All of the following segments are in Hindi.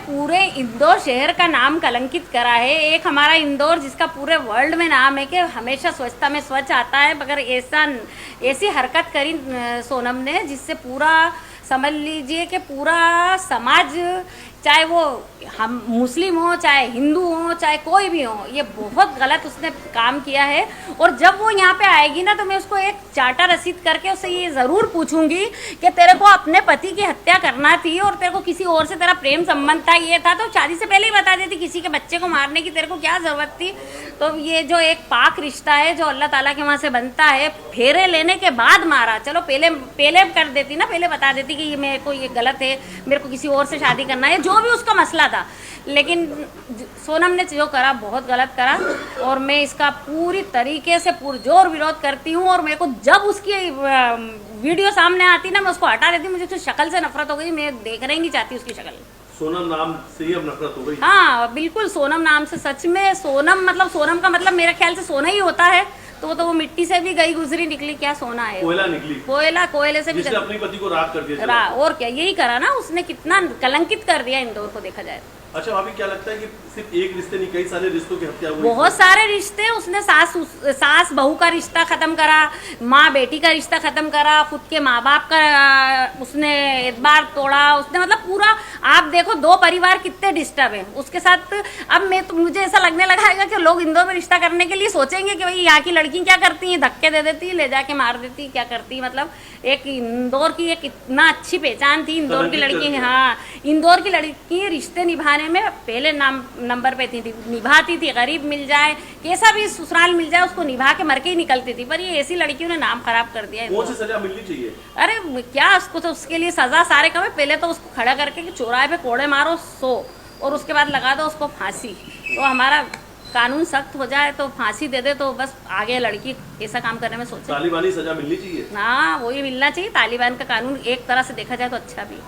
पूरे इंदौर शहर का नाम कलंकित करा है। एक हमारा इंदौर जिसका पूरे वर्ल्ड में नाम है कि हमेशा स्वच्छता में स्वच्छ आता है, मगर ऐसी हरकत करी सोनम ने जिससे पूरा समझ लीजिए कि पूरा समाज, चाहे वो हम मुस्लिम हो, चाहे हिंदू हो, चाहे कोई भी हो, ये बहुत गलत उसने काम किया है। और जब वो यहाँ पे आएगी ना तो मैं उसको एक चार्टर रसीद करके उससे ये ज़रूर पूछूंगी कि तेरे को अपने पति की हत्या करना थी और तेरे को किसी और से तेरा प्रेम संबंध था, ये था, तो शादी से पहले ही बता देती, किसी के बच्चे को मारने की तेरे को क्या ज़रूरत थी। तो ये जो एक पाक रिश्ता है जो अल्लाह ताला के वहाँ से बनता है, फेरे लेने के बाद मारा, चलो पहले कर देती ना, पहले बता देती कि ये मेरे को ये गलत है, मेरे को किसी और से शादी करना है, जो भी उसका मसला था। लेकिन सोनम ने जो करा बहुत गलत करा और मैं इसका पूरी तरीके से पुरजोर विरोध करती हूँ। और मेरे को जब उसकी वीडियो सामने आती ना मैं उसको हटा देती, मुझे उसकी शक्ल से नफरत हो गई, मैं देखना ही नहीं चाहती उसकी शक्ल। सोनम नाम से ही अब नफरत हो गई? हाँ बिल्कुल, सोनम नाम से, सच में सोनम मतलब, सोनम का मतलब मेरे ख्याल से सोना ही होता है, तो वो मिट्टी से भी गई गुजरी निकली, क्या सोना है, कोयला निकली, कोयले से भी, अपने पति को राख कर दिया। और क्या, यही करा ना उसने, कितना कलंकित कर दिया इंदौर को देखा जाए। अच्छा भाभी, क्या लगता है कि सिर्फ एक रिश्ते नहीं, कई सारे रिश्तों की हत्या हुई? बहुत सारे रिश्ते उसने, सास बहू का रिश्ता खत्म करा, माँ बेटी का रिश्ता खत्म करा, खुद के माँ बाप का उसने एतबार तोड़ा उसने, मतलब पूरा आप देखो दो परिवार कितने डिस्टर्ब है उसके साथ। अब मुझे ऐसा लगने लगा है कि लोग इंदौर में रिश्ता करने के लिए सोचेंगे कि भाई यहाँ की लड़की क्या करती है, धक्के दे देती, ले जाके मार देती, क्या करती, मतलब एक इंदौर की एक इतना अच्छी पहचान थी इंदौर की लड़की। हाँ, इंदौर की लड़की रिश्ते निभाने में पहले नंबर पे थी, निभाती थी, गरीब मिल जाए, कैसा भी ससुराल मिल जाए, उसको निभा के मर के ही निकलती थी। पर ये ऐसी लड़कियों ने नाम खराब कर दिया है। कौन सी सजा मिलनी चाहिए? अरे क्या, उसको तो उसके लिए सजा सारे कम है, पहले तो उसको खड़ा करके कि चौराहे पे कोड़े मारो 100 और उसके बाद लगा दो उसको फांसी। तो हमारा कानून सख्त हो जाए तो फांसी दे दे तो बस आगे लड़की ऐसा काम करने में सोचे। तालिबानी सजा मिलनी चाहिए। हाँ, वही मिलना चाहिए। तालिबान का कानून एक तरह से देखा जाए तो अच्छा भी।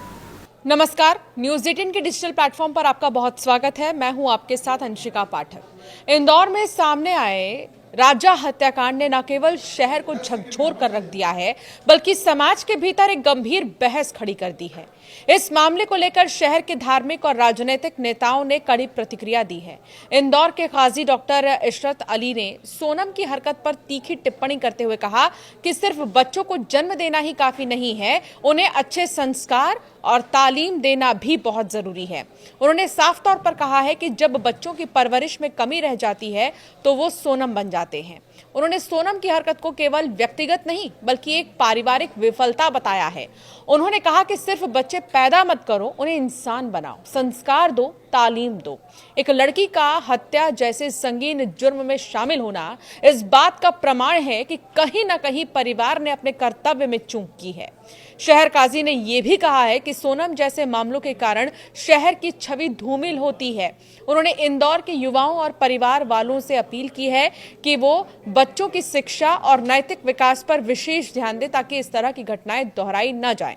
नमस्कार, न्यूज़ 18 के डिजिटल प्लेटफॉर्म पर आपका बहुत स्वागत है। मैं हूं आपके साथ अंशिका पाठक। इंदौर में सामने आए राजा हत्याकांड ने न केवल शहर को झकझोर कर रख दिया है, बल्कि समाज के भीतर एक गंभीर बहस खड़ी कर दी है। इस मामले को लेकर शहर के धार्मिक और राजनीतिक नेताओं ने कड़ी प्रतिक्रिया दी है। इंदौर के काजी डॉक्टर इशरत अली ने सोनम की हरकत पर तीखी टिप्पणी करते हुए कहा कि सिर्फ बच्चों को जन्म देना ही काफी नहीं है, उन्हें अच्छे संस्कार और तालीम देना भी बहुत जरूरी है। उन्होंने साफ तौर पर कहा है कि जब बच्चों की परवरिश में कमी रह जाती है तो वो सोनम बन जाते हैं। उन्होंने सोनम की हरकत को केवल व्यक्तिगत नहीं बल्कि एक पारिवारिक विफलता बताया है। उन्होंने कहा कि सिर्फ बच्चे पैदा मत करो, उन्हें इंसान बनाओ, संस्कार दो, तालीम दो। एक लड़की का हत्या जैसे संगीन जुर्म में शामिल होना इस बात का प्रमाण है कि कहीं ना कहीं परिवार ने अपने कर्तव्य में चूक की है। शहर काजी ने यह भी कहा है कि सोनम जैसे मामलों के कारण शहर की छवि धूमिल होती है। उन्होंने इंदौर के युवाओं और परिवार वालों से अपील की है कि वो बच्चों की शिक्षा और नैतिक विकास पर विशेष ध्यान दें ताकि इस तरह की घटनाएं दोहराई न जाएं।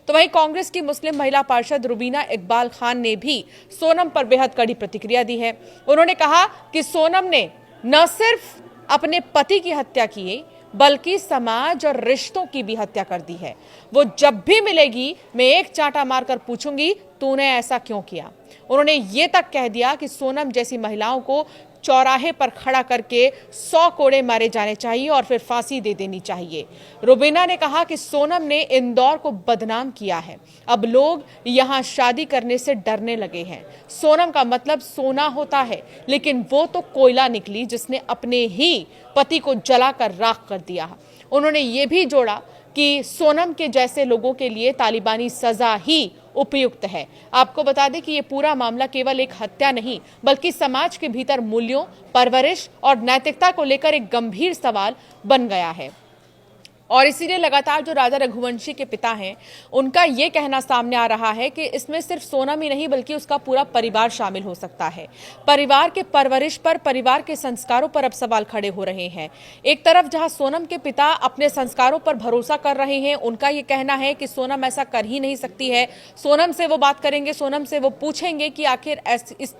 तो वहीं कांग्रेस की मुस्लिम महिला पार्षद रुबीना इकबाल खान ने भी सोनम पर बेहद कड़ी प्रतिक्रिया दी है। उन्होंने कहा कि सोनम ने न सिर्फ अपने पति की हत्या की बल्कि समाज और रिश्तों की भी हत्या कर दी है। वो जब भी मिलेगी मैं एक चांटा मारकर पूछूंगी तूने ऐसा क्यों किया। उन्होंने ये तक कह दिया कि सोनम जैसी महिलाओं को चौराहे पर खड़ा करके 100 कोड़े मारे जाने चाहिए और फिर फांसी दे देनी चाहिए। रुबीना ने कहा कि सोनम ने इंदौर को बदनाम किया है, अब लोग यहाँ शादी करने से डरने लगे हैं। सोनम का मतलब सोना होता है, लेकिन वो तो कोयला निकली जिसने अपने ही पति को जलाकर राख कर दिया। उन्होंने ये भी जोड़ा कि सोनम के जैसे लोगों के लिए तालिबानी सजा ही उपयुक्त है। आपको बता दें कि ये पूरा मामला केवल एक हत्या नहीं बल्कि समाज के भीतर मूल्यों, परवरिश और नैतिकता को लेकर एक गंभीर सवाल बन गया है। और इसीलिए लगातार जो राजा रघुवंशी के पिता हैं उनका ये कहना सामने आ रहा है कि इसमें सिर्फ सोनम ही नहीं बल्कि उसका पूरा परिवार शामिल हो सकता है। परिवार के परवरिश पर, परिवार के संस्कारों पर अब सवाल खड़े हो रहे हैं। एक तरफ जहां सोनम के पिता अपने संस्कारों पर भरोसा कर रहे हैं, उनका ये कहना है कि सोनम ऐसा कर ही नहीं सकती है। सोनम से वो बात करेंगे, सोनम से वो पूछेंगे कि आखिर इस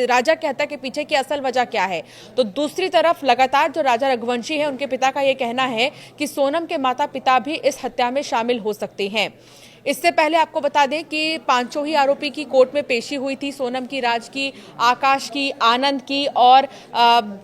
राजा की हत्या के पीछे की असल वजह क्या है। तो दूसरी तरफ लगातार जो राजा रघुवंशी है उनके पिता का यह कहना है कि सोनम के माता पिता भी इस हत्या में शामिल हो सकते हैं। इससे पहले आपको बता दें कि पांचों ही आरोपी की कोर्ट में पेशी हुई थी, सोनम की, राज की, आकाश की, आनंद की और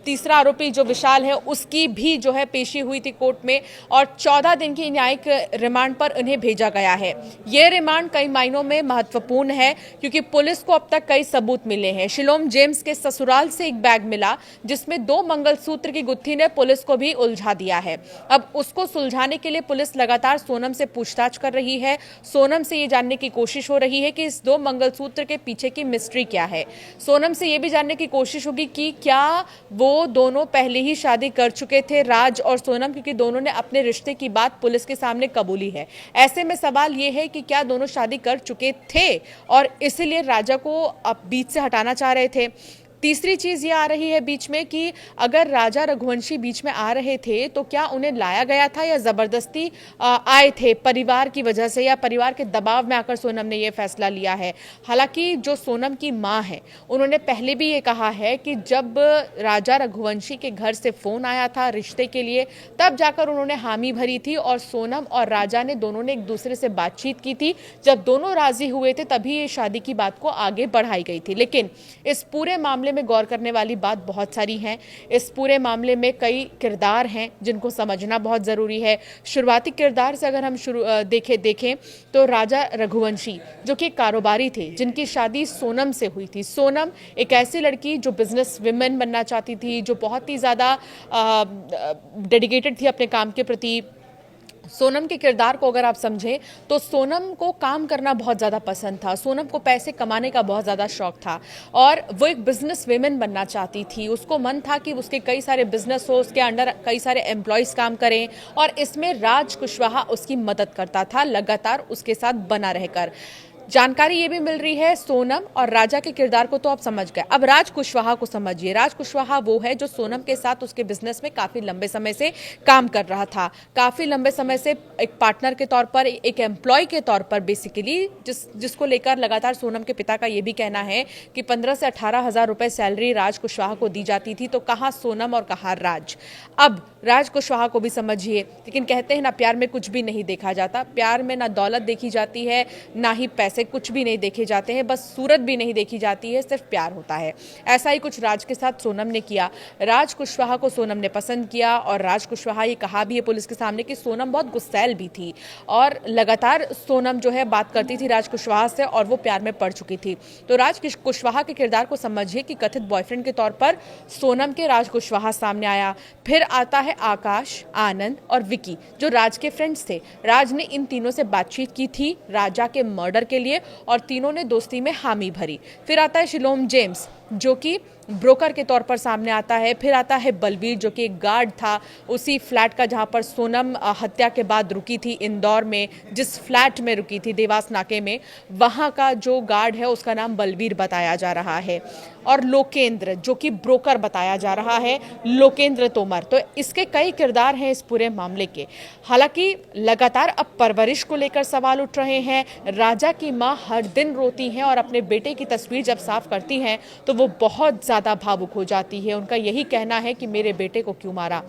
तीसरा आरोपी जो विशाल है उसकी भी जो है पेशी हुई थी कोर्ट में और 14 दिन की न्यायिक रिमांड पर उन्हें भेजा गया है। ये रिमांड कई मायनों में महत्वपूर्ण है क्योंकि पुलिस को अब तक कई सबूत मिले हैं। शिलोम जेम्स के ससुराल से एक बैग मिला जिसमें 2 मंगलसूत्र की गुत्थी ने पुलिस को भी उलझा दिया है। अब उसको सुलझाने के लिए पुलिस लगातार सोनम से पूछताछ कर रही है। सोनम से ये जानने की कोशिश हो रही है कि इस 2 मंगलसूत्र के पीछे की मिस्ट्री क्या है। सोनम से ये भी जानने की कोशिश होगी कि क्या वो दोनों पहले ही शादी कर चुके थे, राज और सोनम, क्योंकि दोनों ने अपने रिश्ते की बात पुलिस के सामने कबूली है। ऐसे में सवाल ये है कि क्या दोनों शादी कर चुके थे और इसलिए राजा को अब बीच से हटाना चाह रहे थे। तीसरी चीज ये आ रही है बीच में कि अगर राजा रघुवंशी बीच में आ रहे थे तो क्या उन्हें लाया गया था या जबरदस्ती आए थे परिवार की वजह से या परिवार के दबाव में आकर सोनम ने यह फैसला लिया है। हालांकि जो सोनम की मां है उन्होंने पहले भी ये कहा है कि जब राजा रघुवंशी के घर से फोन आया था रिश्ते के लिए तब जाकर उन्होंने हामी भरी थी और सोनम और राजा ने दोनों ने एक दूसरे से बातचीत की थी। जब दोनों राजी हुए थे तभी ये शादी की बात को आगे बढ़ाई गई थी। लेकिन इस पूरे मामले में गौर करने वाली बात बहुत सारी है। इस पूरे मामले में कई किरदार हैं जिनको समझना बहुत जरूरी है। शुरुआती किरदार से अगर हम देखें तो राजा रघुवंशी जो कि कारोबारी थे जिनकी शादी सोनम से हुई थी। सोनम एक ऐसी लड़की जो बिजनेस विमेन बनना चाहती थी, जो बहुत ही ज्यादा डेडिकेटेड थी अपने काम के प्रति। सोनम के किरदार को अगर आप समझें तो सोनम को काम करना बहुत ज़्यादा पसंद था, सोनम को पैसे कमाने का बहुत ज़्यादा शौक था और वो एक बिजनेस वेमेन बनना चाहती थी। उसको मन था कि उसके कई सारे बिजनेस हो, उसके अंडर कई सारे एम्प्लॉयज़ काम करें और इसमें राज कुशवाहा उसकी मदद करता था लगातार उसके साथ बना रहकर। जानकारी ये भी मिल रही है सोनम और राजा के किरदार को तो आप समझ गए। अब राज कुशवाहा को समझिए। राज कुशवाहा वो है जो सोनम के साथ उसके बिजनेस में काफी लंबे समय से काम कर रहा था, काफी लंबे समय से एक पार्टनर के तौर पर, एक एम्प्लॉय के तौर पर बेसिकली, जिसको लेकर लगातार सोनम के पिता का ये भी कहना है कि 15 से 18 हजार रुपए सैलरी राज कुशवाहा को दी जाती थी। तो कहाँ सोनम और कहाँ राज। अब राज कुशवाहा को भी समझिए। लेकिन कहते हैं ना, प्यार में कुछ भी नहीं देखा जाता। प्यार में ना दौलत देखी जाती है, ना ही पैसे कुछ भी नहीं देखे जाते हैं, बस सूरत भी नहीं देखी जाती है, सिर्फ प्यार होता है। ऐसा ही कुछ राज के साथ सोनम ने किया। राज कुशवाहा को सोनम ने पसंद किया और राज कुशवाहा ये कहा भी है पुलिस के सामने कि सोनम बहुत गुस्सैल भी थी और लगातार सोनम जो है बात करती थी राज कुशवाहा से और वो प्यार में पड़ चुकी थी। तो राज कुशवाहा के किरदार को समझिए कि कथित बॉयफ्रेंड के तौर पर सोनम के राज कुशवाहा सामने आया। फिर आता है आकाश, आनंद और विकी जो राज के फ्रेंड्स थे। राज ने इन तीनों से बातचीत की थी राजा के मर्डर के लिए और तीनों ने दोस्ती में हामी भरी। फिर आता है शिलोम जेम्स जो कि ब्रोकर के तौर पर सामने आता है। फिर आता है बलबीर जो कि एक गार्ड था उसी फ्लैट का जहां पर सोनम हत्या के बाद रुकी थी इंदौर में, जिस फ्लैट में रुकी थी देवास नाके में, वहां का जो गार्ड है उसका नाम बलबीर बताया जा रहा है। और लोकेंद्र जो कि ब्रोकर बताया जा रहा है, लोकेंद्र तोमर। तो इसके कई किरदार हैं इस पूरे मामले के। हालांकि लगातार अब परवरिश को लेकर सवाल उठ रहे हैं। राजा की मां हर दिन रोती हैं और अपने बेटे की तस्वीर जब साफ करती हैं तो वो बहुत ज्यादा भावुक हो जाती है। उनका यही कहना है कि मेरे बेटे को क्यों मारा।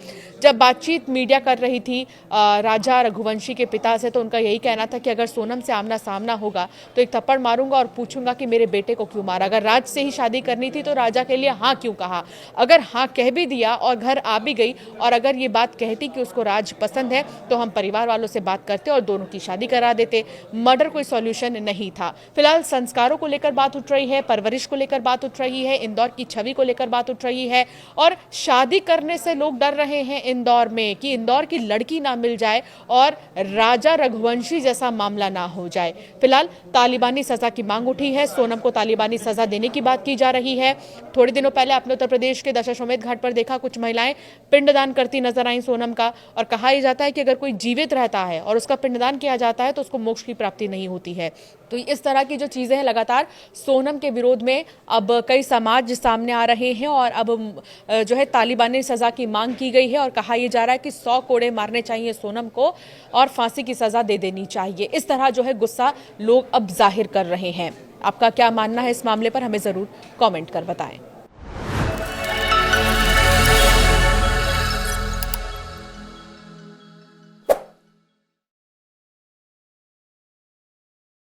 जब बातचीत मीडिया कर रही थी राजा रघुवंशी के पिता से तो उनका यही कहना था कि अगर सोनम से आमना सामना होगा तो एक थप्पड़ मारूंगा और पूछूंगा कि मेरे बेटे को क्यों मारा। अगर राज से ही शादी करनी थी तो राजा के लिए हाँ क्यों कहा। अगर हाँ कह भी दिया और घर आ भी गई और अगर ये बात कहती कि उसको राज पसंद है तो हम परिवार वालों से बात करते और दोनों की शादी करा देते। मर्डर कोई सॉल्यूशन नहीं था। फिलहाल संस्कारों को लेकर बात उठ रही है, परवरिश को लेकर बात उठ रही है, इंदौर की छवि को लेकर बात उठ रही है और शादी करने से लोग डर रहे हैं इंदौर में कि इंदौर की लड़की ना मिल जाए और राजा रघुवंशी जैसा मामला ना हो जाए। फिलहाल तालिबानी सजा की मांग उठी है। सोनम को तालिबानी सजा देने की बात की जा रही है। थोड़े दिनों पहले आपने उत्तर प्रदेश के दशाश्वमेध घाट पर देखा कुछ महिलाएं पिंडदान करती नजर आई सोनम का, और कहा यह जाता है कि अगर कोई जीवित रहता है और उसका पिंडदान किया जाता है तो उसको मोक्ष की प्राप्ति नहीं होती है। तो इस तरह की जो चीजें हैं लगातार सोनम के विरोध में अब कई समाज सामने आ रहे हैं और अब जो है तालिबानी सजा की मांग की गई है और कहा यह जा रहा है कि 100 कोड़े मारने चाहिए सोनम को और फांसी की सजा दे देनी चाहिए। इस तरह जो है गुस्सा लोग अब जाहिर कर रहे हैं। आपका क्या मानना है इस मामले पर, हमें जरूर कमेंट कर बताएं।